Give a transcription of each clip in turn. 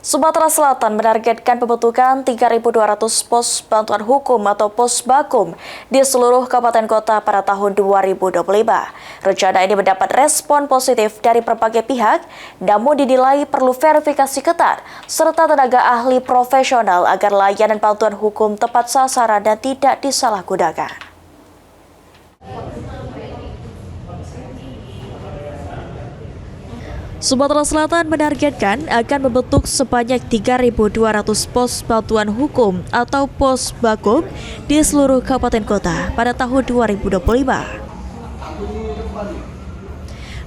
Sumatera Selatan menargetkan pembentukan 3.200 pos bantuan hukum atau pos bakum di seluruh kabupaten kota pada tahun 2025. Rencana ini mendapat respon positif dari berbagai pihak, namun dinilai perlu verifikasi ketat serta tenaga ahli profesional agar layanan bantuan hukum tepat sasaran dan tidak disalahgunakan. Sumatera Selatan menargetkan akan membentuk sebanyak 3.200 pos bantuan hukum atau pos bakum di seluruh kabupaten kota pada tahun 2025.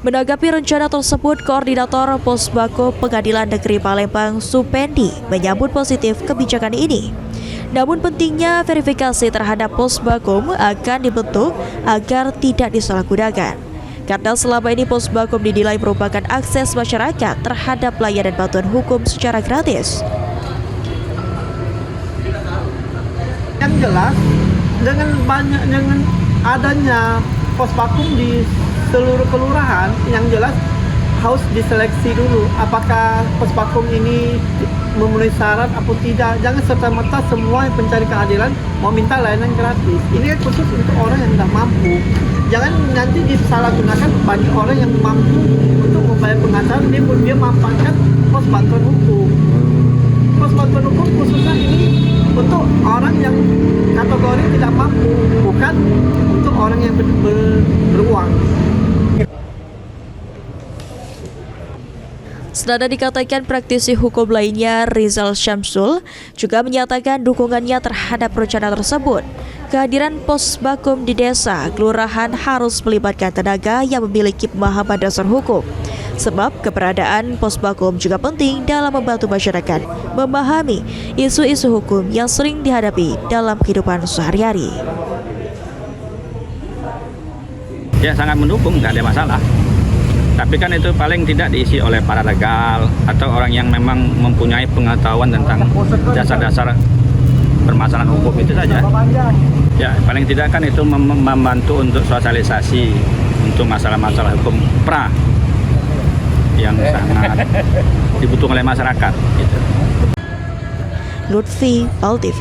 Menanggapi rencana tersebut, Koordinator Pos Bakum Pengadilan Negeri Palembang Supendi menyambut positif kebijakan ini. Namun pentingnya verifikasi terhadap pos bakum akan dibentuk agar tidak disalahgunakan. Karena selama ini pos bakum dinilai merupakan akses masyarakat terhadap layanan bantuan hukum secara gratis. Yang jelas, dengan adanya pos bakum di seluruh kelurahan, yang jelas harus diseleksi dulu apakah pos bakum ini memenuhi syarat atau tidak. Jangan serta-merta semua yang pencari keadilan mau minta layanan gratis. Ini khusus untuk orang yang tidak mampu. Jangan nanti disalahgunakan bagi orang yang mampu untuk membayar pengacara, dia memanfaatkan pos bantuan hukum. Pos bantuan hukum khususnya ini untuk orang yang kategori tidak mampu, bukan untuk orang yang beruang. Senada dikatakan praktisi hukum lainnya, Rizal Syamsul, juga menyatakan dukungannya terhadap rencana tersebut. Kehadiran pos bakum di desa, kelurahan harus melibatkan tenaga yang memiliki pemahaman dasar hukum. Sebab keberadaan pos bakum juga penting dalam membantu masyarakat memahami isu-isu hukum yang sering dihadapi dalam kehidupan sehari-hari. Ya, sangat mendukung, nggak ada masalah. Tapi kan itu paling tidak diisi oleh para legal atau orang yang memang mempunyai pengetahuan tentang dasar-dasar permasalahan hukum itu saja. Ya, paling tidak kan itu membantu untuk sosialisasi untuk masalah-masalah hukum pra yang sangat dibutuhkan oleh masyarakat. Gitu. Lutfi, PAL TV.